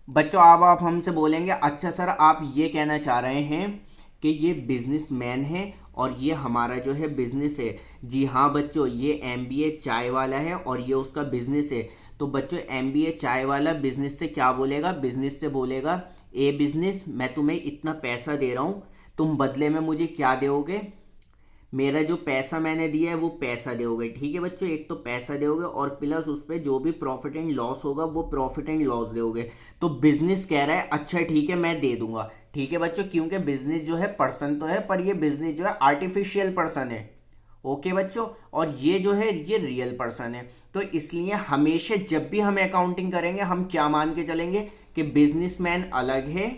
बच्चों अब आप हमसे बोलेंगे अच्छा सर आप ये कहना चाह रहे हैं कि ये बिजनेसमैन है और ये हमारा जो है बिजनेस है। जी हाँ बच्चों, ये एमबीए चाय वाला है और ये उसका बिजनेस है। तो बच्चों एमबीए चाय वाला बिजनेस से क्या बोलेगा? बिजनेस से बोलेगा ए बिजनेस, मैं तुम्हें इतना पैसा दे रहा हूँ, तुम बदले में मुझे क्या दोगे? मेरा जो पैसा मैंने दिया है वो पैसा दोगे। ठीक है बच्चों, एक तो पैसा दोगे और प्लस उस पर जो भी प्रॉफिट एंड लॉस होगा वो प्रॉफिट एंड लॉस दोगे। तो बिजनेस कह रहा है अच्छा ठीक है मैं दे दूंगा। ठीक है बच्चों, क्योंकि बिजनेस जो है पर्सन तो है पर ये बिजनेस जो है आर्टिफिशियल पर्सन है। ओके बच्चों, और ये जो है ये रियल पर्सन है। तो इसलिए हमेशा जब भी हम अकाउंटिंग करेंगे हम क्या मान के चलेंगे कि बिजनेसमैन अलग है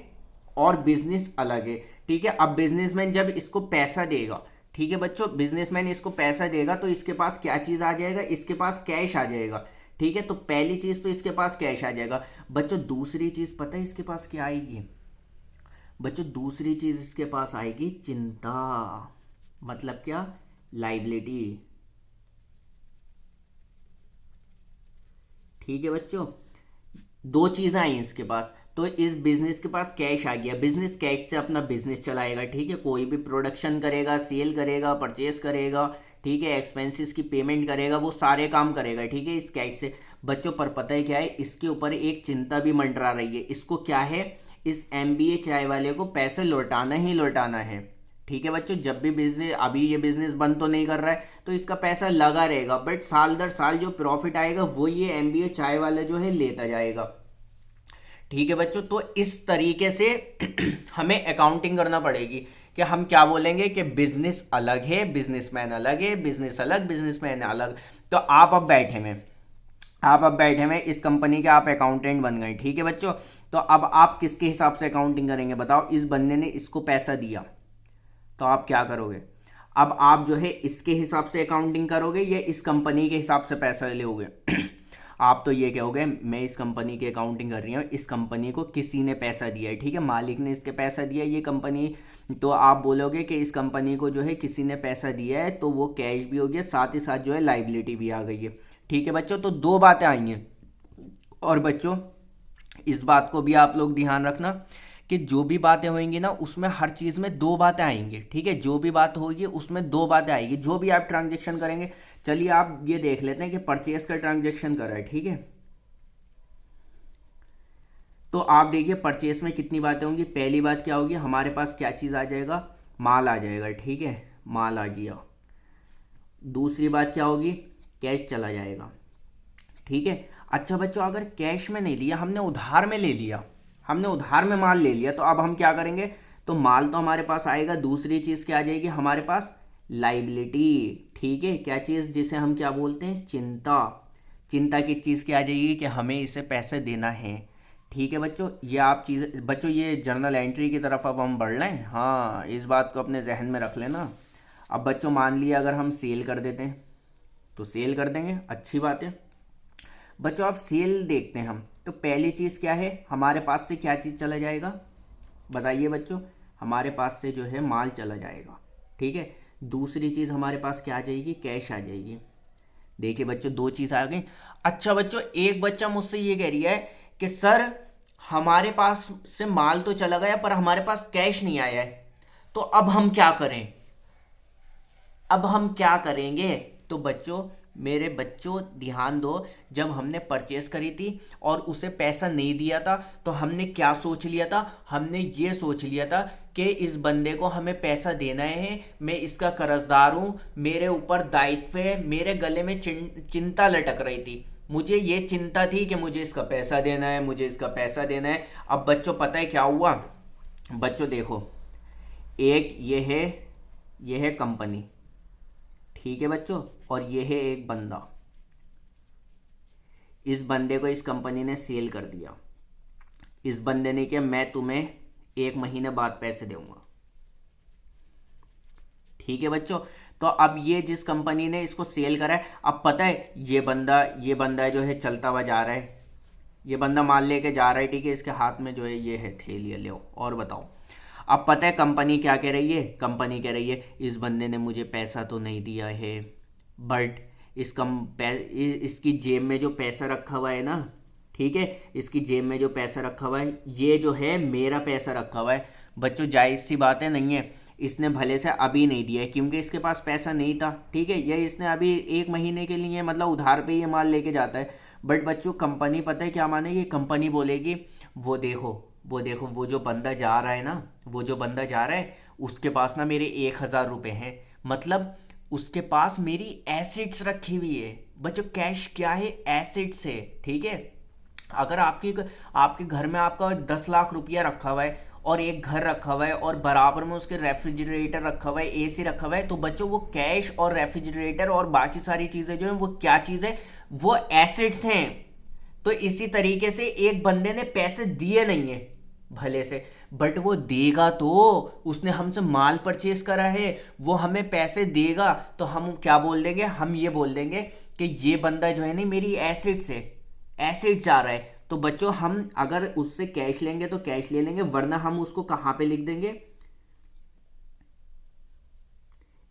और बिजनेस अलग है। ठीक है, अब बिजनेसमैन जब इसको पैसा देगा, ठीक है बच्चों, बिजनेसमैन इसको पैसा देगा तो इसके पास क्या चीज आ जाएगा? इसके पास कैश आ जाएगा। ठीक है, तो पहली चीज तो इसके पास कैश आ जाएगा। बच्चों दूसरी चीज पता है इसके पास क्या आएगी? बच्चों दूसरी चीज इसके पास आएगी चिंता। मतलब क्या? लाइबिलिटी। ठीक है बच्चों, दो चीजें आई इसके पास। तो इस बिजनेस के पास कैश आ गया, बिजनेस कैश से अपना बिजनेस चलाएगा। ठीक है, कोई भी प्रोडक्शन करेगा, सेल करेगा, परचेस करेगा, ठीक है, एक्सपेंसेस की पेमेंट करेगा, वो सारे काम करेगा। ठीक है, इस कैश से। बच्चों पर पता है क्या है? इसके ऊपर एक चिंता भी मंडरा रही है। इसको क्या है? इस एमबीए चाय वाले को पैसे लौटाना ही लौटाना है। ठीक है बच्चों, जब भी बिजनेस, अभी ये बिजनेस बंद तो नहीं कर रहा है तो इसका पैसा लगा रहेगा, बट साल दर साल जो प्रॉफिट आएगा वो ये एमबीए चाय वाला जो है लेता जाएगा। ठीक है बच्चों, तो इस तरीके से हमें अकाउंटिंग करना पड़ेगी कि हम क्या बोलेंगे कि बिजनेस अलग है, बिजनेसमैन अलग है, बिजनेस अलग, बिजनेसमैन अलग। तो आप अब बैठे हुए इस कंपनी के आप अकाउंटेंट बन गए। ठीक है बच्चों, तो अब आप किसके हिसाब से अकाउंटिंग करेंगे बताओ? इस बंदे ने इसको पैसा दिया तो आप क्या करोगे? अब आप जो है इसके हिसाब से अकाउंटिंग करोगे या इस कंपनी के हिसाब से पैसा लोगे? आप तो ये कहोगे मैं इस कंपनी की अकाउंटिंग कर रही हूँ, इस कंपनी को किसी ने पैसा दिया है। ठीक है, मालिक ने इसके पैसा दिया है, ये कंपनी। तो आप बोलोगे कि इस कंपनी को जो है किसी ने पैसा दिया है, तो वो कैश भी हो गया, साथ ही साथ जो है लाइबिलिटी भी आ गई है। ठीक है बच्चों, तो दो बातें आई हैं। और बच्चों इस बात को भी आप लोग ध्यान रखना कि जो भी बातें होंगी ना उसमें हर चीज़ में दो बातें आएंगी। ठीक है, जो भी बात होगी उसमें दो बातें आएंगी, जो भी आप ट्रांजेक्शन करेंगे। चलिए आप ये देख लेते हैं कि परचेस का ट्रांजेक्शन कर रहा है। ठीक है, तो आप देखिए परचेस में कितनी बातें होंगी। पहली बात क्या होगी? हमारे पास क्या चीज़ आ जाएगा? माल आ जाएगा। ठीक है, माल आ गया। दूसरी बात क्या होगी? कैश चला जाएगा। ठीक है, अच्छा बच्चों अगर कैश में नहीं लिया, हमने उधार में ले लिया, हमने उधार में माल ले लिया, तो अब हम क्या करेंगे? तो माल तो हमारे पास आएगा, दूसरी चीज क्या आ जाएगी हमारे पास? लाइबिलिटी। ठीक है, क्या चीज जिसे हम क्या बोलते हैं? चिंता। चिंता की चीज क्या आ जाएगी कि हमें इसे पैसे देना है। ठीक है बच्चों, ये आप चीज, बच्चों ये जर्नल एंट्री की तरफ अब हम बढ़ रहे हैं। हाँ, इस बात को अपने जहन में रख लेना। अब बच्चों मान लिया अगर हम सेल कर देते हैं तो सेल कर देंगे, अच्छी बात है। बच्चों आप सेल देखते हैं हम, तो पहली चीज़ क्या है? हमारे पास से क्या चीज़ चला जाएगा? बताइए बच्चों, हमारे पास से जो है माल चला जाएगा। ठीक है, दूसरी चीज़ हमारे पास क्या आ जाएगी? कैश आ जाएगी। देखिए बच्चों दो चीज़ आ गई। अच्छा बच्चों एक बच्चा मुझसे ये कह रही है कि सर हमारे पास से माल तो चला गया पर हमारे पास कैश नहीं आया है, तो अब हम क्या करें? अब हम क्या करेंगे? तो बच्चों, मेरे बच्चों ध्यान दो, जब हमने परचेस करी थी और उसे पैसा नहीं दिया था तो हमने क्या सोच लिया था? हमने ये सोच लिया था कि इस बंदे को हमें पैसा देना है, मैं इसका कर्जदार हूं, मेरे ऊपर दायित्व है, मेरे गले में चिंता लटक रही थी। मुझे ये चिंता थी कि मुझे इसका पैसा देना है, मुझे इसका पैसा देना है। अब बच्चों पता है क्या हुआ? बच्चों देखो, एक ये है कंपनी। ठीक है बच्चों, और ये है एक बंदा। इस बंदे को इस कंपनी ने सेल कर दिया। इस बंदे ने किया मैं तुम्हें एक महीने बाद पैसे दूंगा। ठीक है बच्चों, तो अब ये जिस कंपनी ने इसको सेल करा है, अब पता है ये बंदा जो है चलता हुआ जा रहा है, ये बंदा माल लेके जा रहा है। ठीक है, इसके हाथ में जो है ये है थैली, ले और बताओ। अब पता है कंपनी क्या कह रही है? कंपनी कह रही है इस बंदे ने मुझे पैसा तो नहीं दिया है, बट इसकी जेब में जो पैसा रखा हुआ है ना, ठीक है। इसकी जेब में जो पैसा रखा हुआ है ये जो है मेरा पैसा रखा हुआ है। बच्चों जायज़ सी बात है, नहीं है, इसने भले से अभी नहीं दिया है क्योंकि इसके पास पैसा नहीं था, ठीक है। ये इसने अभी 1 महीने के लिए मतलब उधार पे ये माल लेके जाता है। बट बच्चों कंपनी पता है क्या मानेगी, कंपनी बोलेगी वो देखो वो देखो वो जो बंदा जा रहा है ना, वो जो बंदा जा रहा है उसके पास ना मेरे 1,000 रुपये हैं, मतलब उसके पास मेरी एसिड्स रखी हुई है। बच्चों कैश क्या है, एसिड्स है, ठीक है। अगर आपके घर में आपका 10 लाख रुपया रखा हुआ है और एक घर रखा हुआ है और बराबर में उसके रेफ्रिजरेटर रखा हुआ है, एसी रखा हुआ है, तो बच्चों वो कैश और रेफ्रिजरेटर और बाकी सारी चीज़ें जो हैं वो क्या चीज़ है, वो एसिड्स हैं। तो इसी तरीके से एक बंदे ने पैसे दिए नहीं है भले से, बट वो देगा, तो उसने हमसे माल परचेज करा है, वो हमें पैसे देगा, तो हम क्या बोल देंगे, हम ये बोल देंगे कि ये बंदा जो है ना मेरी एसिड्स है, एसिड जा रहा है। तो बच्चों हम अगर उससे कैश लेंगे तो कैश ले लेंगे, वरना हम उसको कहां पे लिख देंगे,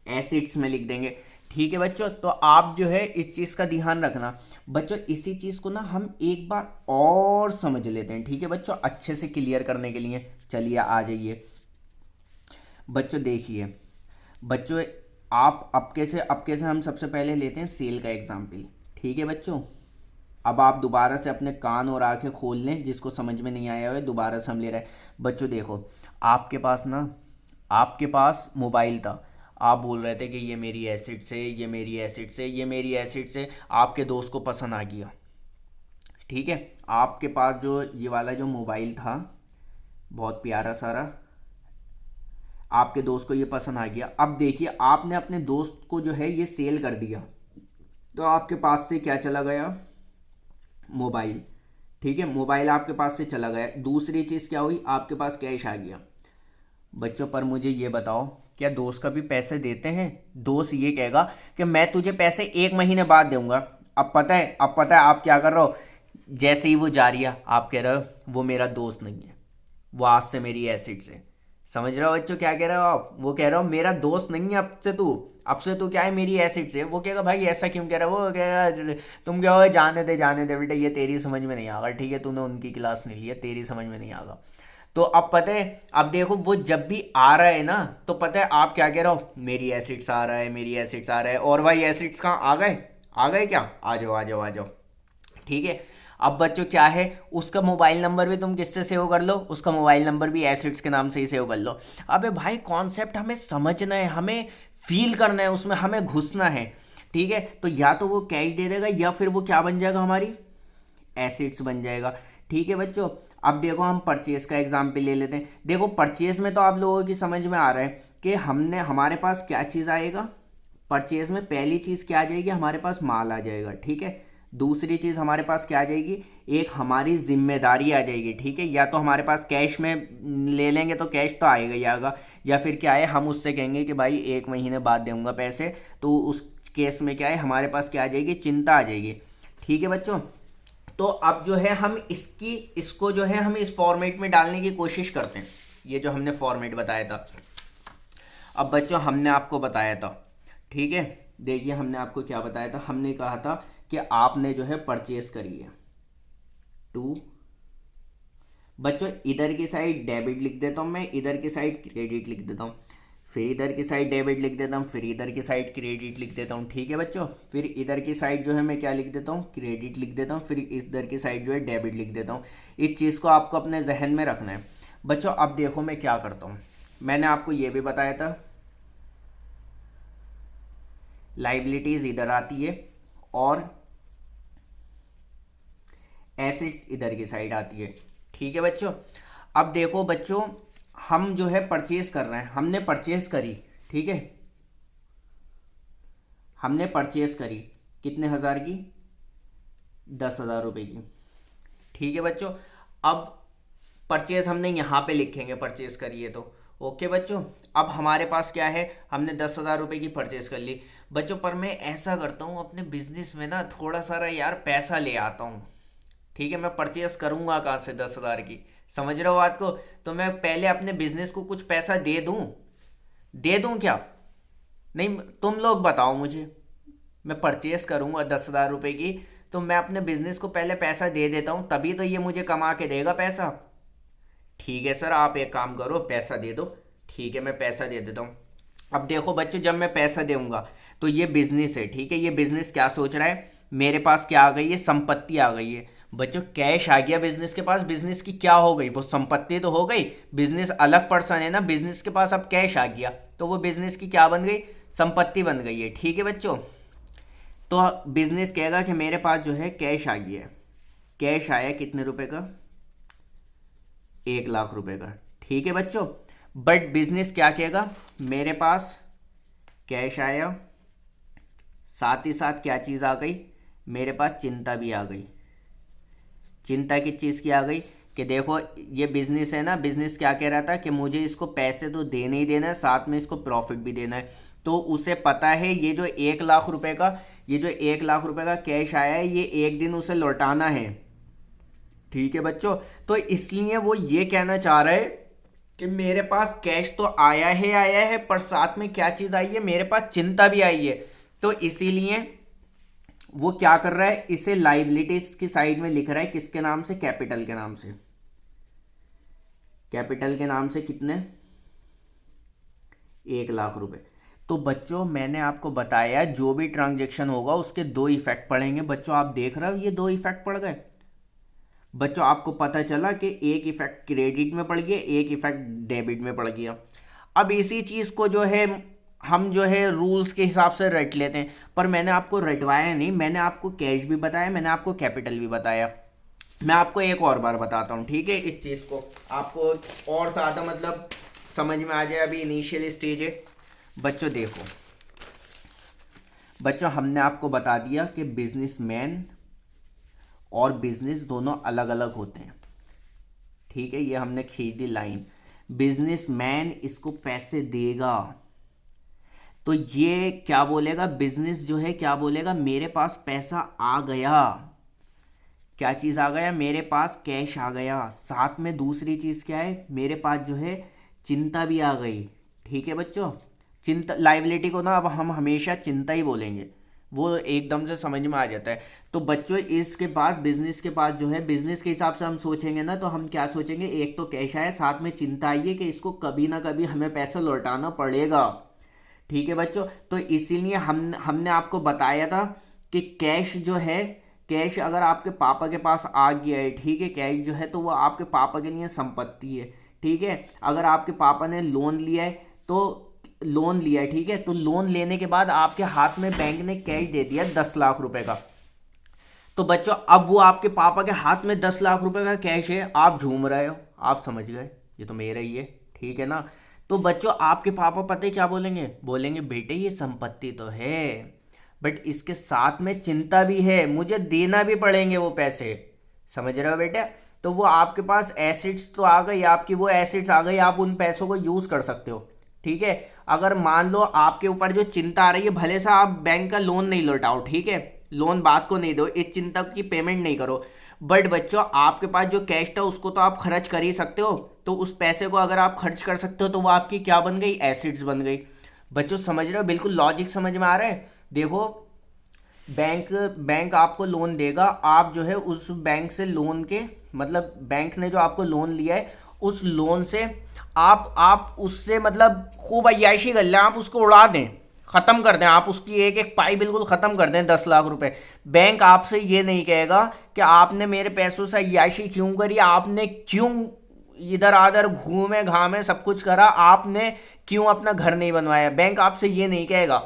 एसिड्स में लिख देंगे, ठीक है बच्चों। तो आप जो है इस चीज का ध्यान रखना बच्चों। इसी चीज को ना हम एक बार और समझ लेते हैं, ठीक है बच्चों, अच्छे से क्लियर करने के लिए। चलिए आ जाइए बच्चों, देखिए बच्चों, आप अब कैसे हम सबसे पहले लेते हैं सेल का एग्जाम्पल, ठीक है बच्चों। अब आप दोबारा से अपने कान और आंखें खोल लें, जिसको समझ में नहीं आया हुआ दोबारा से हम ले रहे हैं। बच्चों देखो, आपके पास मोबाइल था, आप बोल रहे थे कि ये मेरी एसिड से, ये मेरी एसिड से, ये मेरी एसिड से, आपके दोस्त को पसंद आ गया, ठीक है। आपके पास जो ये वाला जो मोबाइल था बहुत प्यारा सारा, आपके दोस्त को ये पसंद आ गया। अब देखिए आपने अपने दोस्त को जो है ये सेल कर दिया, तो आपके पास से क्या चला गया, मोबाइल, ठीक है, मोबाइल आपके पास से चला गया। दूसरी चीज़ क्या हुई, आपके पास कैश आ गया। बच्चों पर मुझे ये बताओ, क्या दोस्त कभी पैसे देते हैं? दोस्त ये कहेगा कि मैं तुझे पैसे 1 महीने बाद दूंगा। अब पता है आप क्या कर रहे हो, जैसे ही वो जा रही है आप कह रहे हो वो मेरा दोस्त नहीं है, वो आज से मेरी एसिड से। समझ रहे हो बच्चों क्या कह रहे हो आप, वो कह रहे हो मेरा दोस्त नहीं है अब से तू क्या है, मेरी एसिड से। वो कहेगा भाई ऐसा क्यों कह रहा है, वो कहेगा तुम क्या हो, जाने दे बेटा, ये तेरी समझ में नहीं आगा, ठीक है, तूने उनकी क्लास नहीं ली है, तेरी समझ में नहीं आगा। तो अब पता है, अब देखो वो जब भी आ रहा है ना, तो पता है आप क्या कह रहे हो, मेरी एसिड्स आ रहा है, मेरी एसिड्स आ रहा है, और भाई एसिड्स कहाँ आ गए क्या, आ जाओ आ जाओ आ जाओ, ठीक है। अब बच्चों क्या है, उसका मोबाइल नंबर भी तुम किससे सेव कर लो, उसका मोबाइल नंबर भी एसिड्स के नाम से ही सेव कर लो। अबे भाई कॉन्सेप्ट हमें समझना है, हमें फील करना है, उसमें हमें घुसना है, ठीक है। तो या तो वो कैश दे देगा या फिर वो क्या बन जाएगा, हमारी एसिड्स बन जाएगा, ठीक है बच्चों। अब देखो हम परचेज का एग्जाम्पल ले लेते हैं। देखो परचेज में तो आप लोगों की समझ में आ रहा है कि हमारे पास क्या चीज़ आएगा, परचेज में पहली चीज़ क्या आ जाएगी, हमारे पास माल आ जाएगा, ठीक है। दूसरी चीज़ हमारे पास क्या आ जाएगी, एक हमारी जिम्मेदारी आ जाएगी, ठीक है। या तो हमारे पास कैश में ले लेंगे तो कैश तो आएगा ही आएगा, या फिर क्या है हम उससे कहेंगे कि भाई 1 महीने बाद दूंगा पैसे, तो उस केस में क्या है हमारे पास क्या आ जाएगी, चिंता आ जाएगी, ठीक है बच्चों। तो अब जो है हम इसको जो है हम इस फॉर्मेट में डालने की कोशिश करते हैं, ये जो हमने फॉर्मेट बताया था। अब बच्चों हमने आपको बताया था, ठीक है, देखिए हमने आपको क्या बताया था, हमने कहा था कि आपने जो है परचेस करी है टू, बच्चों इधर की साइड डेबिट लिख देता हूं मैं, इधर की साइड क्रेडिट लिख देता हूं, फिर इधर की साइड डेबिट लिख देता हूँ, फिर इधर की साइड क्रेडिट लिख देता हूँ, ठीक है बच्चों। फिर इधर की साइड जो है मैं क्या लिख देता हूँ, क्रेडिट लिख देता हूँ, फिर इधर की साइड जो है डेबिट लिख देता हूँ। इस चीज़ को आपको अपने जहन में रखना है बच्चों। अब देखो मैं क्या करता हूँ, मैंने आपको ये भी बताया था लाइबिलिटीज इधर आती है और एसेट्स इधर की साइड आती है, ठीक है बच्चों। अब देखो बच्चों हम जो है परचेज कर रहे हैं, हमने परचेज करी, ठीक है, हमने परचेज करी कितने हज़ार की, 10,000 रुपये की, ठीक है बच्चों। अब परचेज हमने यहाँ पे लिखेंगे, परचेज करिए तो ओके बच्चों। अब हमारे पास क्या है, हमने 10,000 रुपये की परचेज कर ली बच्चों। पर मैं ऐसा करता हूँ अपने बिजनेस में ना थोड़ा सारा यार पैसा ले आता हूँ, ठीक है। मैं परचेज करूँगा कहाँ से 10,000 की, समझ रहे हो बात को। तो मैं पहले अपने बिजनेस को कुछ पैसा दे दूं क्या, नहीं तुम लोग बताओ मुझे। मैं परचेस करूंगा 10,000 रुपये की, तो मैं अपने बिजनेस को पहले पैसा दे देता हूँ, तभी तो ये मुझे कमा के देगा पैसा। ठीक है सर, आप एक काम करो, पैसा दे दो। ठीक है, मैं पैसा दे देता हूँ। अब देखो बच्चों, जब मैं पैसा दूंगा तो ये बिजनेस है, ठीक है, ये बिजनेस क्या सोच रहा है, मेरे पास क्या आ गई है, संपत्ति आ गई है। बच्चों कैश आ गया बिजनेस के पास, बिजनेस की क्या हो गई, वो संपत्ति तो हो गई। बिजनेस अलग पर्सन है ना, बिजनेस के पास अब कैश आ गया, तो वो बिजनेस की क्या बन गई, संपत्ति बन गई है। ठीक है बच्चों, तो बिजनेस कहेगा कि मेरे पास जो है कैश आ गया है। कैश आया कितने रुपए का, 1 लाख रुपए का। ठीक है बच्चों, बट बिजनेस क्या कहेगा, मेरे पास कैश आया, साथ ही साथ क्या चीज़ आ गई, मेरे पास चिंता भी आ गई। चिंता किस चीज़ की आ गई कि देखो ये बिजनेस है ना, बिजनेस क्या कह रहा था कि मुझे इसको पैसे तो देने ही देना है, साथ में इसको प्रॉफिट भी देना है। तो उसे पता है ये जो 1 लाख रुपए का, ये जो 1 लाख रुपए का कैश आया है, ये एक दिन उसे लौटाना है। ठीक है बच्चों, तो इसलिए वो ये कहना चाह रहा है कि मेरे पास कैश तो आया है, पर साथ में क्या चीज़ आई है, मेरे पास चिंता भी आई है। तो इसीलिए वो क्या कर रहा है, इसे लाइबिलिटीज की साइड में लिख रहा है, किसके नाम से, कैपिटल के नाम से। कैपिटल के नाम से कितने, 1 लाख रुपए। तो बच्चों मैंने आपको बताया जो भी ट्रांजैक्शन होगा उसके 2 इफेक्ट पड़ेंगे। बच्चों आप देख रहे हो ये 2 इफेक्ट पड़ गए। बच्चों आपको पता चला कि एक इफेक्ट क्रेडिट में पड़ गया, एक इफेक्ट डेबिट में पड़ गया। अब इसी चीज को जो है हम जो है रूल्स के हिसाब से रट लेते हैं, पर मैंने आपको रटवाया नहीं, मैंने आपको कैश भी बताया, मैंने आपको कैपिटल भी बताया। मैं आपको एक और बार बताता हूँ, ठीक है, इस चीज़ को आपको और ज़्यादा मतलब समझ में आ जाए। अभी इनिशियल स्टेज है। बच्चों देखो बच्चों, हमने आपको बता दिया कि बिजनेसमैन और बिजनेस दोनों अलग अलग होते हैं। ठीक है, ये हमने खींच दी लाइन। बिजनेसमैन इसको पैसे देगा तो ये क्या बोलेगा, बिजनेस जो है क्या बोलेगा, मेरे पास पैसा आ गया। क्या चीज़ आ गया, मेरे पास कैश आ गया। साथ में दूसरी चीज़ क्या है, मेरे पास जो है चिंता भी आ गई। ठीक है बच्चों, चिंता, लाइबिलिटी को ना अब हम हमेशा चिंता ही बोलेंगे, वो एकदम से समझ में आ जाता है। तो बच्चों इसके पास, बिजनेस के पास जो है, बिजनेस के हिसाब से हम सोचेंगे ना, तो हम क्या सोचेंगे, एक तो कैश आया, साथ में चिंता आई है कि इसको कभी ना कभी हमें पैसा लौटाना पड़ेगा। ठीक है बच्चों, तो इसीलिए हमने आपको बताया था कि कैश जो है, कैश अगर आपके पापा के पास आ गया है, ठीक है, कैश जो है तो वो आपके पापा के लिए संपत्ति है। ठीक है, अगर आपके पापा ने लोन लिया है तो लोन लिया है, ठीक है, तो लोन लेने के बाद आपके हाथ में बैंक ने कैश दे दिया 10 लाख रुपए का। तो बच्चों अब वो आपके पापा के हाथ में 10 लाख रुपए का कैश है, आप झूम रहे हो, आप समझ गए ये तो मेरा ही है। ठीक है ना, तो बच्चों आपके पापा पता है क्या बोलेंगे, बोलेंगे बेटे ये संपत्ति तो है बट इसके साथ में चिंता भी है, मुझे देना भी पड़ेंगे वो पैसे। समझ रहे हो बेटा, तो वो आपके पास एसेट्स तो आ गई, आपकी वो एसेट्स आ गई, आप उन पैसों को यूज कर सकते हो। ठीक है, अगर मान लो आपके ऊपर जो चिंता आ रही है, भले से आप बैंक का लोन नहीं लौटाओ, ठीक है, लोन बात को नहीं दो, इस चिंता की पेमेंट नहीं करो, बट बच्चों आपके पास जो कैश था उसको तो आप खर्च कर ही सकते हो। तो उस पैसे को अगर आप खर्च कर सकते हो तो वो आपकी क्या बन गई, एसेट्स बन गई। बच्चों समझ रहे हो, बिल्कुल लॉजिक समझ में आ रहा है। देखो बैंक आपको लोन देगा, आप जो है उस बैंक से लोन के मतलब बैंक ने जो आपको लोन लिया है उस लोन से आप उससे मतलब खूब अय्याशी कर लें, आप उसको उड़ा दें, खत्म कर दें, आप उसकी एक एक पाई बिल्कुल खत्म कर दें, 10 लाख रुपए। बैंक आपसे ये नहीं कहेगा कि आपने मेरे पैसों से अय्याशी क्यों करी, आपने क्यों इधर आधर घूमे घामे सब कुछ करा, आपने क्यों अपना घर नहीं बनवाया। बैंक आपसे ये नहीं कहेगा,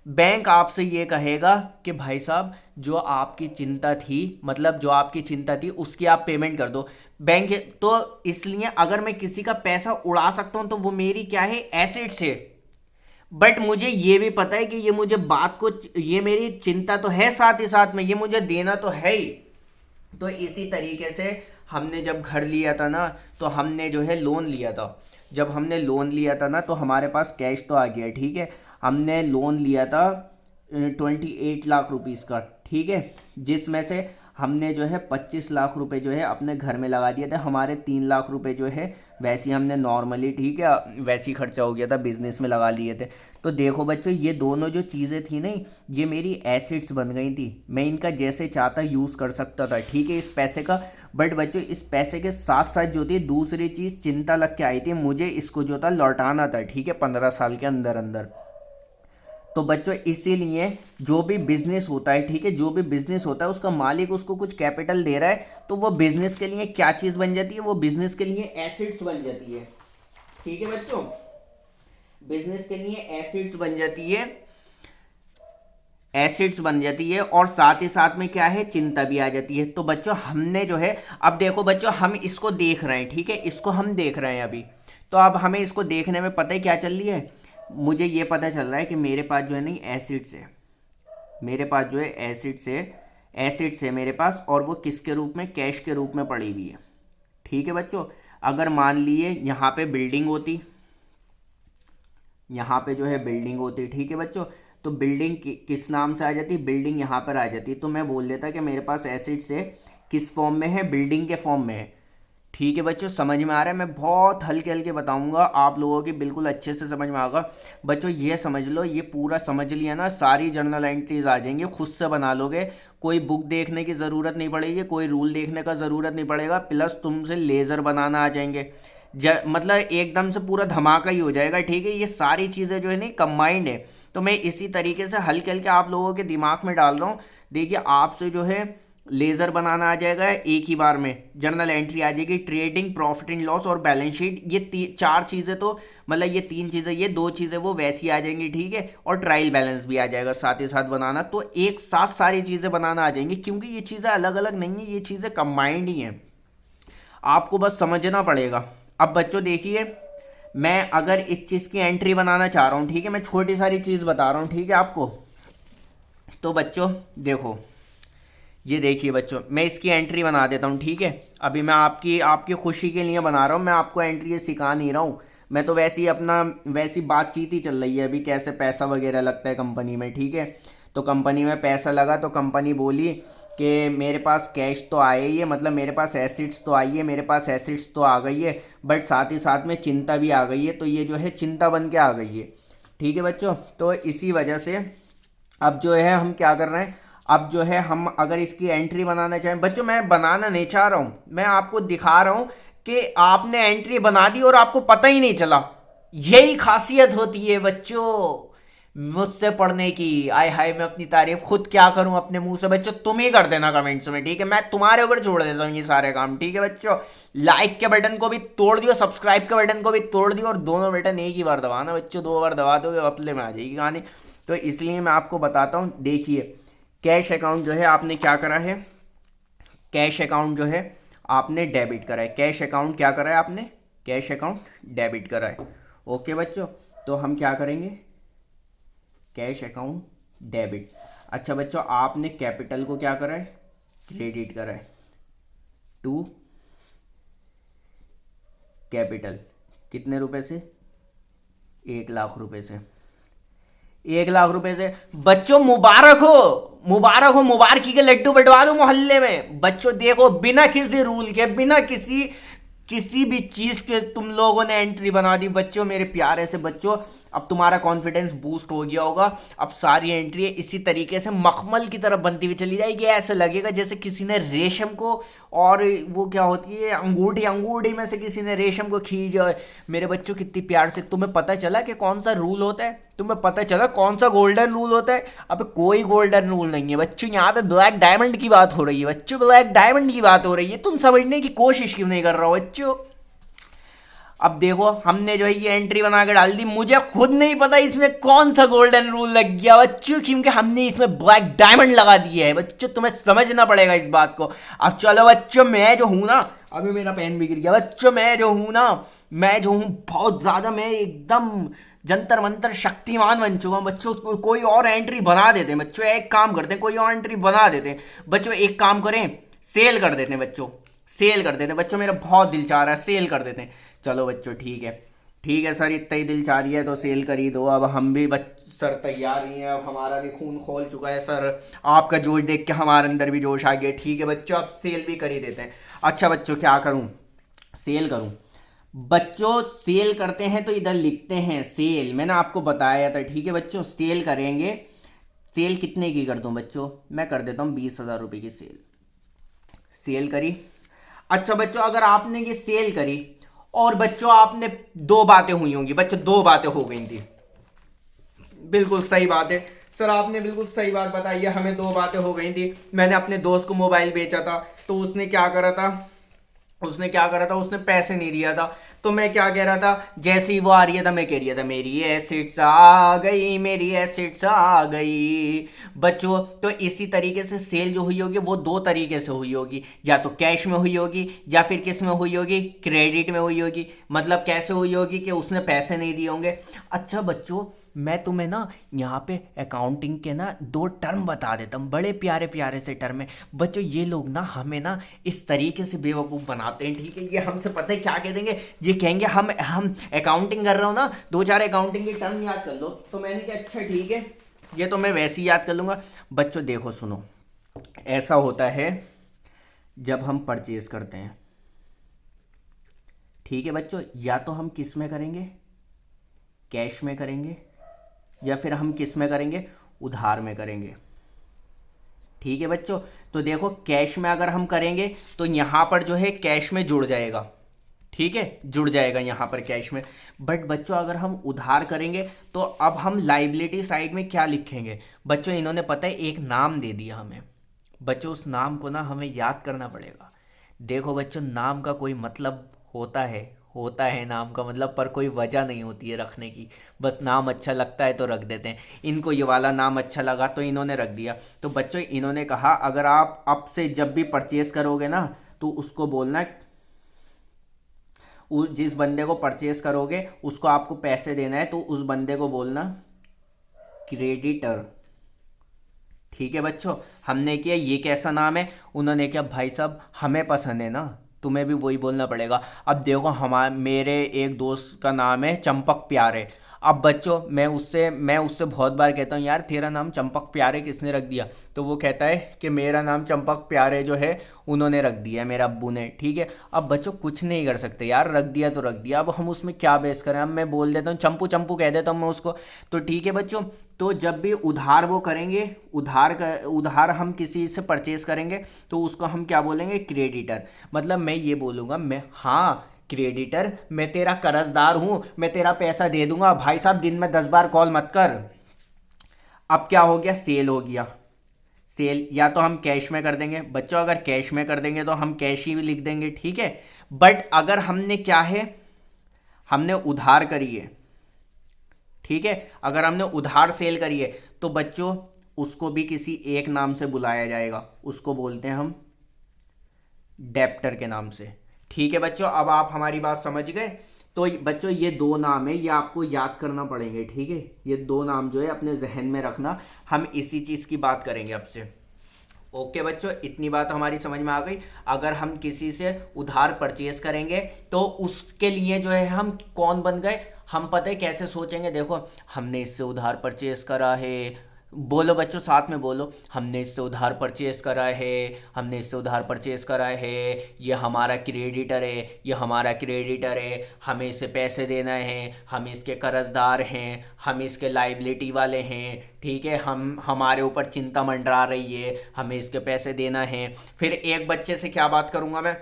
बैंक आपसे ये कहेगा कि भाई साहब जो आपकी चिंता थी, मतलब जो आपकी चिंता थी उसकी आप पेमेंट कर दो। बैंक तो इसलिए अगर मैं किसी का पैसा उड़ा सकता हूं तो वो मेरी क्या है, एसेट्स है, बट मुझे ये भी पता है कि ये मुझे बात को, ये मेरी चिंता तो है, साथ ही साथ में ये मुझे देना तो है ही। तो इसी तरीके से हमने जब घर लिया था ना, तो हमने जो है लोन लिया था, जब हमने लोन लिया था ना तो हमारे पास कैश तो आ गया, ठीक है, हमने लोन लिया था 28 लाख रुपीस का, ठीक है, जिसमें से हमने जो है 25 लाख रुपए जो है अपने घर में लगा दिए थे, हमारे 3 लाख रुपए जो है वैसे ही हमने नॉर्मली, ठीक है, वैसे ही खर्चा हो गया था, बिजनेस में लगा लिए थे। तो देखो बच्चों, ये दोनों जो चीज़ें थी नहीं, ये मेरी एसेट्स बन गई थी, मैं इनका जैसे चाहता यूज़ कर सकता था, ठीक है, इस पैसे का। बट बच्चों, इस पैसे के साथ साथ जो थी दूसरी चीज़ चिंता लग के आई थी, मुझे इसको जो था लौटाना था, ठीक है, 15 साल के अंदर अंदर। तो बच्चों इसीलिए जो भी बिजनेस होता है, ठीक है, जो भी बिजनेस होता है उसका मालिक उसको कुछ कैपिटल दे रहा है, तो वो बिजनेस के लिए क्या चीज़ बन जाती है, वो बिजनेस के लिए एसेट्स बन जाती है, ठीक है बच्चों, बिजनेस के लिए एसेट्स बन जाती है, एसिड्स बन जाती है, और साथ ही साथ में क्या है, चिंता भी आ जाती है। तो बच्चों हमने जो है, अब देखो बच्चों, हम इसको देख रहे हैं, ठीक है, इसको हम देख रहे हैं अभी। तो अब हमें इसको देखने में पता है क्या चल रही है, मुझे ये पता चल रहा है कि मेरे पास जो है नहीं एसिड्स है, मेरे पास जो है एसिड्स है, एसिड्स है मेरे पास, और वो किसके रूप में, कैश के रूप में पड़ी हुई है, ठीक है बच्चों। अगर मान लिए यहाँ पे बिल्डिंग होती, यहाँ पे जो है बिल्डिंग होती, ठीक है बच्चों, तो बिल्डिंग किस नाम से आ जाती, बिल्डिंग यहाँ पर आ जाती, तो मैं बोल देता कि मेरे पास एसिड्स है, किस फॉर्म में है, बिल्डिंग के फॉर्म में है, ठीक है बच्चों, समझ में आ रहा है। मैं बहुत हल्के हल्के बताऊंगा, आप लोगों की बिल्कुल अच्छे से समझ में आएगा बच्चों। ये समझ लो, ये पूरा समझ लिया ना, सारी जर्नल एंट्रीज आ जाएंगी, खुद से बना लोगे, कोई बुक देखने की ज़रूरत नहीं पड़ेगी, कोई रूल देखने का ज़रूरत नहीं पड़ेगा, प्लस तुमसे लेज़र बनाना आ जाएंगे, मतलब एकदम से पूरा धमाका ही हो जाएगा, ठीक है। ये सारी चीज़ें जो है नहीं कंबाइंड है, तो मैं इसी तरीके से हल्के हल्के आप लोगों के दिमाग में डाल रहा हूँ। देखिए आपसे जो है लेज़र बनाना आ जाएगा, एक ही बार में जर्नल एंट्री आ जाएगी, ट्रेडिंग, प्रॉफिट एंड लॉस और बैलेंस शीट, ये चार चीज़ें, तो मतलब ये 3 चीज़ें, ये 2 चीज़ें वो वैसी आ जाएंगी, ठीक है, और ट्रायल बैलेंस भी आ जाएगा साथ ही साथ बनाना, तो एक साथ सारी चीज़ें बनाना आ जाएंगी, क्योंकि ये चीज़ें अलग अलग नहीं है, ये चीज़ें कंबाइंड ही हैं, आपको बस समझना पड़ेगा। अब बच्चों देखिए, मैं अगर इस चीज़ की एंट्री बनाना चाह रहा हूँ, ठीक है, मैं छोटी सारी चीज़ बता रहा हूँ, ठीक है आपको। तो बच्चों देखो, ये देखिए बच्चों, मैं इसकी एंट्री बना देता हूँ, ठीक है। अभी मैं आपकी आपकी खुशी के लिए बना रहा हूँ, मैं आपको एंट्री सिखा नहीं रहा हूँ, मैं तो वैसे ही अपना वैसी बातचीत ही चल रही है अभी, कैसे पैसा वगैरह लगता है कंपनी में, ठीक है। तो कंपनी में पैसा लगा, तो कंपनी बोली कि मेरे पास कैश तो आए ही है, मतलब मेरे पास एसिड्स तो आई है, मेरे पास एसिड्स तो आ गई है, बट साथ ही साथ में चिंता भी आ गई है, तो ये जो है चिंता बन के आ गई है, ठीक है बच्चों। तो इसी वजह से अब जो है हम क्या कर रहे हैं, अब जो है हम अगर इसकी एंट्री बनाना चाहें, बच्चों मैं बनाना नहीं चाह रहा हूँ, मैं आपको दिखा रहा हूँ कि आपने एंट्री बना दी और आपको पता ही नहीं चला, यही खासियत होती है बच्चों मुझसे पढ़ने की। आय हाय, मैं अपनी तारीफ खुद क्या करूं अपने मुंह से। बच्चों तुम ही कर देना कमेंट्स में, ठीक है, मैं तुम्हारे ऊपर छोड़ देता हूँ ये सारे काम, ठीक है बच्चों। लाइक के बटन को भी तोड़ दियो, सब्सक्राइब के बटन को भी तोड़ दियो, और दोनों बटन एक ही बार दबाना बच्चों, 2 बार दबा दोगे अपने में आ जाएगी कहानी। तो इसलिए मैं आपको बताता हूँ, देखिए कैश अकाउंट जो है आपने क्या करा है, कैश अकाउंट जो है आपने डेबिट करा है, कैश अकाउंट क्या करा है आपने, कैश अकाउंट डेबिट करा है, ओके बच्चों। तो हम क्या करेंगे, कैश अकाउंट डेबिट। अच्छा बच्चों, आपने कैपिटल को क्या करा है, क्रेडिट करा है टू कैपिटल, कितने रुपए से, 1 लाख रुपए से, 1 लाख रुपए से। बच्चों मुबारक हो, मुबारक हो, मुबारकी के लड्डू बंटवा दो मोहल्ले में। बच्चों देखो, बिना किसी रूल के, बिना किसी भी चीज के तुम लोगों ने एंट्री बना दी बच्चों, मेरे प्यारे से बच्चों। अब तुम्हारा कॉन्फिडेंस बूस्ट हो गया होगा, अब सारी एंट्री इसी तरीके से मखमल की तरफ बनती हुई चली जाएगी, ऐसे लगेगा जैसे किसी ने रेशम को, और वो क्या होती है अंगूठी, अंगूठी में से किसी ने रेशम को खींच। मेरे बच्चों कितनी प्यार से, तुम्हें पता चला कि कौन सा रूल होता है, तुम्हें पता चला कौन सा गोल्डन रूल होता है। अब कोई गोल्डन रूल नहीं है बच्चों, यहाँ पे ब्लैक डायमंड की बात हो रही है बच्चों, ब्लैक डायमंड की बात हो रही है, तुम समझने की कोशिश क्यों नहीं कर रहे हो बच्चों। अब देखो, हमने जो है ये एंट्री बना के डाल दी, मुझे खुद नहीं पता इसमें कौन सा गोल्डन रूल लग गया बच्चों, क्योंकि हमने इसमें ब्लैक डायमंड लगा दिया है बच्चों, तुम्हें समझना पड़ेगा इस बात को। अब चलो बच्चों, मैं जो हूं ना, अभी मेरा पेन भी गिर गया बच्चों, मैं जो हूं ना, मैं जो हूं बहुत ज्यादा, मैं एकदम जंतर मंतर शक्तिमान बन चुका हूं बच्चों। कोई और एंट्री बना देते हैं बच्चों, एक काम करते हैं, कोई और एंट्री बना देते हैं बच्चों, एक काम करें, सेल कर देते हैं बच्चों, सेल कर देते हैं बच्चों, मेरा बहुत दिल चाह रहा है, सेल कर देते हैं। चलो बच्चों ठीक है, ठीक है सर, इतना ही दिल चाह रही है तो सेल कर ही दो। अब हम भी सर तैयार ही हैं, अब हमारा भी खून खोल चुका है सर। आपका जोश देख के हमारे अंदर भी जोश आ गया। ठीक है बच्चों, अब सेल भी कर ही देते हैं। अच्छा बच्चों, क्या करूं, सेल करूं? बच्चों सेल करते हैं तो इधर लिखते हैं सेल, मैंने आपको बताया था। ठीक है बच्चों, सेल करेंगे। सेल कितने की कर दूं बच्चों? मैं कर देता हूं 20,000 रुपये की सेल। सेल करी। अच्छा बच्चों, अगर आपने ये सेल करी और बच्चों आपने दो बातें हुई होंगी, बच्चों दो बातें हो गई थी। बिल्कुल सही बात है सर, आपने बिल्कुल सही बात बताई है, हमें दो बातें हो गई थी। मैंने अपने दोस्त को मोबाइल बेचा था, तो उसने क्या करा था, उसने पैसे नहीं दिया था। तो मैं क्या कह रहा था, जैसे ही वो आ रही है था मैं कह रहा था मेरी एसिड्स आ गई, मेरी एसिड्स आ गई। बच्चों तो इसी तरीके से सेल जो हुई होगी वो दो तरीके से हुई होगी, या तो कैश में हुई होगी या फिर किस में हुई होगी, क्रेडिट में हुई होगी। मतलब कैसे हुई होगी कि उसने पैसे नहीं दिए होंगे। अच्छा बच्चों, मैं तुम्हें ना यहाँ पे अकाउंटिंग के ना दो टर्म बता देता हूँ, बड़े प्यारे प्यारे से टर्म है। बच्चों ये लोग ना हमें ना इस तरीके से बेवकूफ़ बनाते हैं। ठीक है, ये हमसे पता है क्या कह देंगे, ये कहेंगे हम अकाउंटिंग कर रहा हूँ ना, दो चार अकाउंटिंग के टर्म याद कर लो। तो मैंने कहा अच्छा ठीक है, ये तो मैं वैसे ही याद कर लूँगा। बच्चों देखो सुनो, ऐसा होता है जब हम परचेज करते हैं। ठीक है बच्चों, या तो हम किस में करेंगे, कैश में करेंगे, या फिर हम किस में करेंगे, उधार में करेंगे। ठीक है बच्चों, तो देखो कैश में अगर हम करेंगे तो यहां पर जो है कैश में जुड़ जाएगा। ठीक है, जुड़ जाएगा यहां पर कैश में। बट बच्चों अगर हम उधार करेंगे तो अब हम लाइबिलिटी साइड में क्या लिखेंगे? बच्चों इन्होंने पता है एक नाम दे दिया हमें। बच्चों उस नाम को ना हमें याद करना पड़ेगा। देखो बच्चों, नाम का कोई मतलब होता है नाम का मतलब, पर कोई वजह नहीं होती है रखने की। बस नाम अच्छा लगता है तो रख देते हैं। इनको ये वाला नाम अच्छा लगा तो इन्होंने रख दिया। तो बच्चों इन्होंने कहा अगर आप अब से जब भी परचेज करोगे ना तो उसको बोलना, जिस बंदे को परचेज करोगे उसको आपको पैसे देना है तो उस बंदे को बोलना क्रेडिटर। ठीक है बच्चों, हमने किया ये कैसा नाम है, उन्होंने किया भाई साहब हमें पसंद है ना, तुम्हें भी वही बोलना पड़ेगा। अब देखो हमारे मेरे एक दोस्त का नाम है चंपक प्यारे। अब बच्चों मैं उससे बहुत बार कहता हूँ यार तेरा नाम चंपक प्यारे किसने रख दिया? तो वो कहता है कि मेरा नाम चंपक प्यारे जो है उन्होंने रख दिया है, मेरे अब्बू ने। ठीक है, अब बच्चों कुछ नहीं कर सकते यार, रख दिया तो रख दिया, अब हम उसमें क्या बेस करें? अब मैं बोल देता हूँ चंपू चंपू कह देता हूँ मैं उसको। तो ठीक है बच्चों, तो जब भी उधार वो करेंगे, उधार हम किसी से परचेज करेंगे तो उसको हम क्या बोलेंगे, क्रेडिटर। मतलब मैं ये बोलूँगा, मैं हाँ क्रेडिटर, मैं तेरा कर्जदार हूं, मैं तेरा पैसा दे दूंगा, भाई साहब दिन में 10 बार कॉल मत कर। अब क्या हो गया, सेल हो गया। सेल या तो हम कैश में कर देंगे बच्चों, अगर कैश में कर देंगे तो हम कैश ही लिख देंगे। ठीक है, बट अगर हमने क्या है, हमने उधार करी है। ठीक है, अगर हमने उधार सेल करी है तो बच्चों उसको भी किसी एक नाम से बुलाया जाएगा, उसको बोलते हैं हम डेप्टर के नाम से। ठीक है बच्चों, अब आप हमारी बात समझ गए? तो बच्चों ये दो नाम है, ये आपको याद करना पड़ेंगे। ठीक है, ये दो नाम जो है अपने जहन में रखना, हम इसी चीज़ की बात करेंगे अब से। ओके बच्चों, इतनी बात हमारी समझ में आ गई। अगर हम किसी से उधार परचेज करेंगे तो उसके लिए जो है हम कौन बन गए, हम पता है कैसे सोचेंगे। देखो हमने इससे उधार परचेज करा है, बोलो बच्चों साथ में बोलो, हमने इससे उधार परचेज करा है, हमने इससे उधार परचेज करा है, ये हमारा क्रेडिटर है, ये हमारा क्रेडिटर है, हमें इसे पैसे देना है, हम इसके कर्जदार हैं, हम इसके लाइबिलिटी वाले हैं। ठीक है, हम हमारे ऊपर चिंता मंडरा रही है, हमें इसके पैसे देना है। फिर एक बच्चे से क्या बात करूंगा मैं,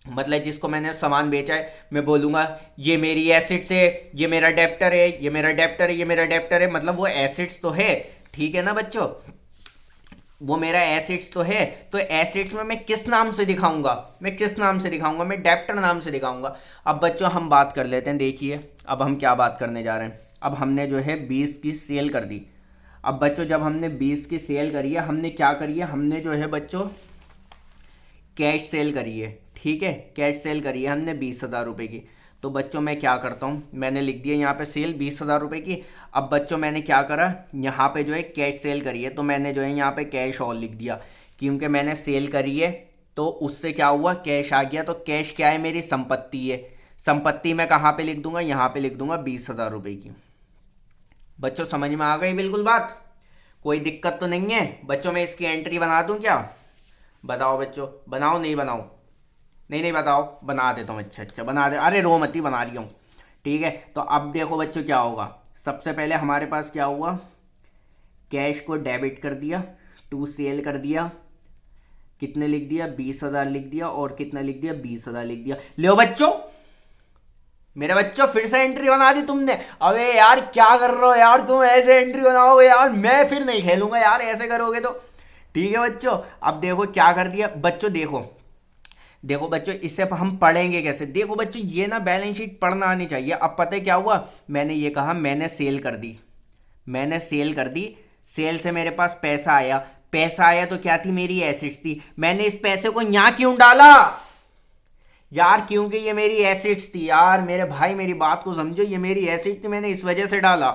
मतलब जिसको मैंने सामान बेचा है, मैं बोलूंगा ये मेरी एसिड्स है, ये मेरा डेप्टर है, ये मेरा डेप्टर है, ये मेरा डेप्टर है। मतलब वो एसिड्स तो है, ठीक है ना बच्चों, वो मेरा एसिड्स तो है। तो एसिड्स में मैं किस नाम से दिखाऊंगा, मैं डेप्टर नाम से दिखाऊंगा। अब बच्चों हम बात कर लेते हैं, देखिए अब हम क्या बात करने जा रहे हैं। अब हमने जो है 20 की सेल कर दी। अब बच्चों जब हमने 20 की सेल करी है, हमने क्या करी है, हमने जो है बच्चों कैश सेल करी है। ठीक है, कैश सेल करी है हमने 20,000 रुपये की। तो बच्चों मैं क्या करता हूँ, मैंने लिख दिया यहाँ पे सेल 20,000 रुपये की। अब बच्चों मैंने क्या करा, यहाँ पे जो है कैश सेल करी है तो मैंने जो है यहाँ पे कैश और लिख दिया, क्योंकि मैंने सेल करी है तो उससे क्या हुआ, कैश आ गया। तो कैश क्या है, मेरी संपत्ति है। संपत्ति मैं कहाँ पे लिख दूंगा, यहाँ पे लिख दूंगा 20,000 रुपये की। बच्चों समझ में आ गई बिल्कुल बात, कोई दिक्कत तो नहीं है बच्चों? मैं इसकी एंट्री बना दूं क्या? बताओ बच्चों, बनाओ नहीं बनाओ? नहीं नहीं बताओ, बना देता हूँ। अच्छा अच्छा बना दे, अरे रो मती, बना रही हूँ। ठीक है, तो अब देखो बच्चों क्या होगा। सबसे पहले हमारे पास क्या हुआ, कैश को डेबिट कर दिया, टू सेल कर दिया, कितने लिख दिया, 20,000 लिख दिया, और कितना लिख दिया, 20,000 लिख दिया। लो बच्चों, मेरे बच्चों फिर से एंट्री बना दी तुमने। अबे यार क्या कर रहे हो यार, तुम ऐसे एंट्री बनाओगे यार, मैं फिर नहीं खेलूंगा यार, ऐसे करोगे तो। ठीक है बच्चों, अब देखो क्या कर दिया बच्चों, देखो देखो बच्चों, इससे हम पढ़ेंगे कैसे। देखो बच्चों, ये ना बैलेंस शीट पढ़ना आनी चाहिए। अब पता है क्या हुआ, मैंने ये कहा मैंने सेल कर दी, मैंने सेल कर दी, सेल से मेरे पास पैसा आया, पैसा आया तो क्या थी, मेरी एसेट्स थी। मैंने इस पैसे को यहां क्यों डाला यार, क्योंकि ये मेरी एसेट्स थी यार। मेरे भाई मेरी बात को समझो, ये मेरी एसेट थी, मैंने इस वजह से डाला।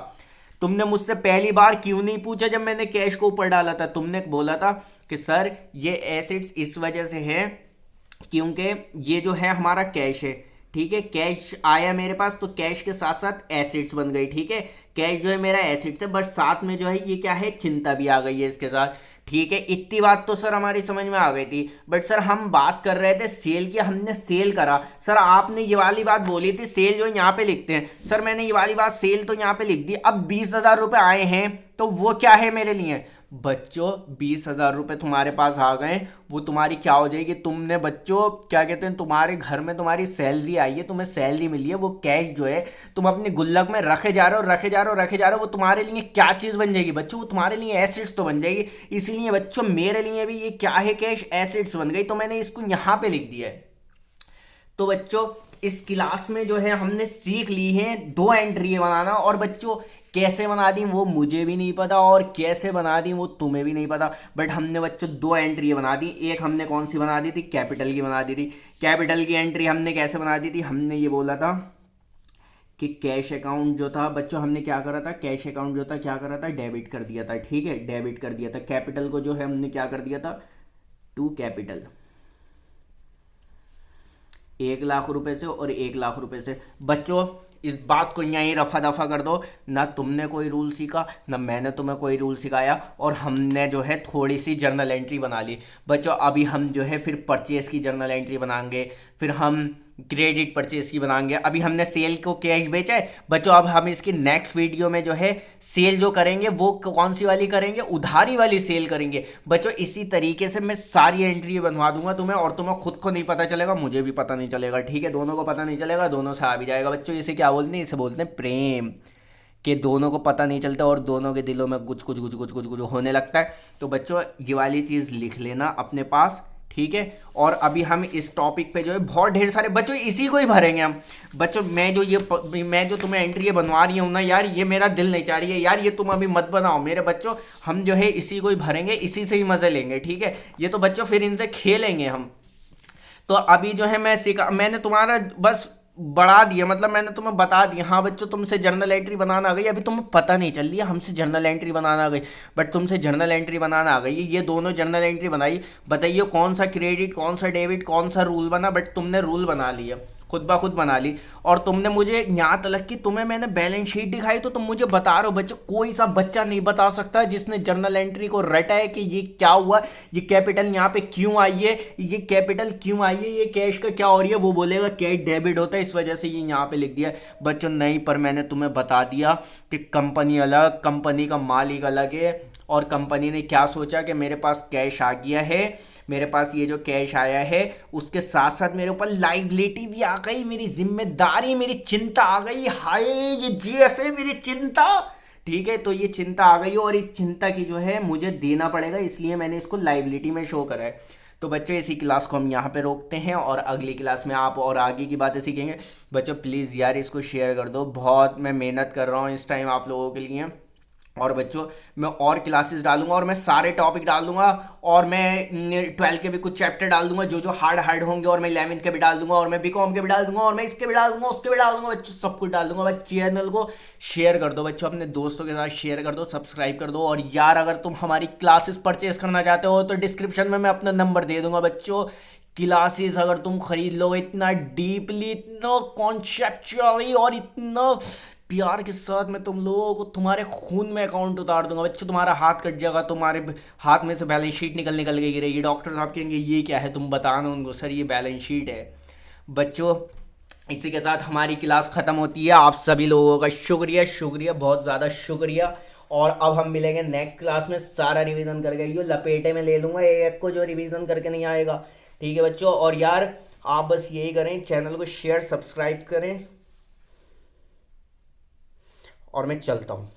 तुमने मुझसे पहली बार क्यों नहीं पूछा जब मैंने कैश को ऊपर डाला था? तुमने बोला था कि सर ये एसेट्स इस वजह से है क्योंकि ये जो है हमारा कैश है। ठीक है, कैश आया मेरे पास तो कैश के साथ साथ एसेट्स बन गई। ठीक है, कैश जो है मेरा एसेट्स है, बट साथ में जो है ये क्या है, चिंता भी आ गई है इसके साथ। ठीक है, इतनी बात तो सर हमारी समझ में आ गई थी। बट सर हम बात कर रहे थे सेल की, हमने सेल करा। सर आपने ये वाली बात बोली थी सेल जो यहाँ पे लिखते हैं, सर मैंने ये वाली बात सेल तो यहाँ पे लिख दी। अब 20,000 रुपये आए हैं तो वो क्या है मेरे लिए? बच्चों 20,000 रुपये तुम्हारे पास आ गए, वो तुम्हारी क्या हो जाएगी? तुमने बच्चों क्या कहते हैं, तुम्हारे घर में तुम्हारी सैलरी आई है, तुम्हें सैलरी मिली है, वो कैश जो है तुम अपने गुल्लक में रखे जा रहे हो, रखे जा रहे हो, रखे जा रहे हो। वो तुम्हारे लिए क्या चीज़ बन जाएगी बच्चों? वो तुम्हारे लिए एसेट्स तो बन जाएगी। इसीलिए बच्चों मेरे लिए भी ये क्या है, कैश एसेट्स बन गई, तो मैंने इसको यहाँ पे लिख दिया है। तो बच्चों इस क्लास में जो है हमने सीख ली है 2 एंट्री बनाना, और बच्चों कैसे बना दी वो मुझे भी नहीं पता, और कैसे बना दी वो तुम्हें भी नहीं पता। बट हमने बच्चों 2 एंट्री बना दी। एक हमने कौन सी बना दी थी, कैपिटल की बना दी थी। कैपिटल की एंट्री हमने कैसे बना दी थी, हमने ये बोला था कि कैश अकाउंट जो था बच्चों, हमने क्या करा था, कैश अकाउंट जो था क्या करा था, डेबिट कर दिया था। ठीक है, डेबिट कर दिया था। कैपिटल को जो है हमने क्या कर दिया था, टू कैपिटल, 1,00,000 रुपए से और 1,00,000 रुपए से। बच्चों इस बात को यहीं रफा दफा कर दो, ना तुमने कोई रूल सीखा ना मैंने तुम्हें कोई रूल सिखाया, और हमने जो है थोड़ी सी जर्नल एंट्री बना ली। बच्चों अभी हम जो है फिर परचेस की जर्नल एंट्री बनाएंगे, फिर हम क्रेडिट परचेस की बनाएंगे। अभी हमने सेल को कैश बेचा है बच्चों, अब हम इसकी नेक्स्ट वीडियो में जो है सेल जो करेंगे वो कौन सी वाली करेंगे, उधारी वाली सेल करेंगे। बच्चों इसी तरीके से मैं सारी एंट्री बनवा दूंगा तुम्हें, और तुम्हें खुद को नहीं पता चलेगा, मुझे भी पता नहीं चलेगा। ठीक है, दोनों को पता नहीं चलेगा, दोनों से आ भी जाएगा। बच्चों इसे क्या बोलते हैं, इसे बोलते हैं प्रेम, कि दोनों को पता नहीं चलता और दोनों के दिलों में कुछ कुछ कुछ कुछ कुछ कुछ होने लगता है। तो बच्चों ये वाली चीज़ लिख लेना अपने पास। ठीक है, और अभी हम इस टॉपिक पे जो है बहुत ढेर सारे बच्चों इसी को ही भरेंगे हम। बच्चों मैं जो तुम्हें एंट्री बनवा रही हूँ ना यार, ये मेरा दिल नहीं चाह रही है यार, ये तुम अभी मत बनाओ मेरे बच्चों। हम जो है इसी को ही भरेंगे, इसी से ही मजे लेंगे। ठीक है, ये तो बच्चों फिर इनसे खेलेंगे हम। तो अभी जो है मैंने तुम्हारा बस बढ़ा दिया, मतलब मैंने तुम्हें बता दिया। हाँ बच्चों तुमसे जर्नल एंट्री बनाना आ गई, अभी तुम्हें पता नहीं चल रही है हमसे जर्नल एंट्री बनाना आ गई, बट तुमसे जर्नल एंट्री बनाना आ गई। ये दोनों जर्नल एंट्री बनाई, बताइए कौन सा क्रेडिट कौन सा डेबिट कौन सा रूल बना। बट तुमने रूल बना लिया, खुद ब खुद बना ली, और तुमने मुझे यहाँ तक कि तुम्हें मैंने बैलेंस शीट दिखाई तो तुम मुझे बता रहे हो। बच्चों कोई सा बच्चा नहीं बता सकता जिसने जर्नल एंट्री को रटा है कि ये क्या हुआ, ये कैपिटल यहाँ पे क्यों आई है, ये कैपिटल क्यों आई है, ये कैश का क्या हो रही है। वो बोलेगा कैश डेबिट होता है इस वजह से ये यहाँ पे लिख दिया। बच्चों नहीं, पर मैंने तुम्हें बता दिया कि कंपनी अलग, कंपनी का मालिक अलग है, और कंपनी ने क्या सोचा कि मेरे पास कैश आ गया है, मेरे पास ये जो कैश आया है उसके साथ साथ मेरे ऊपर लाइबिलिटी भी आ गई, मेरी जिम्मेदारी, मेरी चिंता आ गई। हाय ये जीएफ है, मेरी चिंता। ठीक है, तो ये चिंता आ गई और इस चिंता की जो है मुझे देना पड़ेगा, इसलिए मैंने इसको लाइबिलिटी में शो करा है। तो बच्चों इसी क्लास को हम यहाँ पे रोकते हैं, और अगली क्लास में आप और आगे की बातें सीखेंगे। बच्चों प्लीज़ यार इसको शेयर कर दो, बहुत मैं मेहनत कर रहा हूँ इस टाइम आप लोगों के लिए। और बच्चों मैं और क्लासेस डालूंगा, और मैं सारे टॉपिक डाल दूंगा, और मैं 12 के भी कुछ चैप्टर डाल दूंगा जो जो हार्ड होंगे, और मैं 11th के भी डाल दूंगा, और मैं बीकॉम के भी डाल दूंगा, और मैं इसके भी डाल दूंगा, उसके भी डाल दूंगा। बच्चों सब कुछ डाल दूंगा। बच्चे चैनल को शेयर कर दो बच्चों, अपने दोस्तों के साथ शेयर कर दो, सब्सक्राइब कर दो। और यार अगर तुम हमारी क्लासेस परचेज करना चाहते हो तो डिस्क्रिप्शन में मैं अपना नंबर दे दूंगा बच्चों, क्लासेस अगर तुम खरीद लो इतना डीपली, इतना कॉन्सेप्चुअली और इतना प्यार के साथ, मैं तुम लोगों को तुम्हारे खून में अकाउंट उतार दूंगा बच्चों। तुम्हारा हाथ कट जाएगा, तुम्हारे हाथ में से बैलेंस शीट निकल निकल के गिरेगी। डॉक्टर साहब कहेंगे ये क्या है, तुम बताना उनको सर ये बैलेंस शीट है। बच्चों इसी के साथ हमारी क्लास ख़त्म होती है। आप सभी लोगों का शुक्रिया, शुक्रिया, बहुत ज़्यादा शुक्रिया। और अब हम मिलेंगे नेक्स्ट क्लास में सारा रिवीजन करके। ये लपेटे में ले लूँगा एक को जो रिवीजन करके नहीं आएगा, ठीक है बच्चों। और यार आप बस यही करें, चैनल को शेयर सब्सक्राइब करें और मैं चलता हूँ।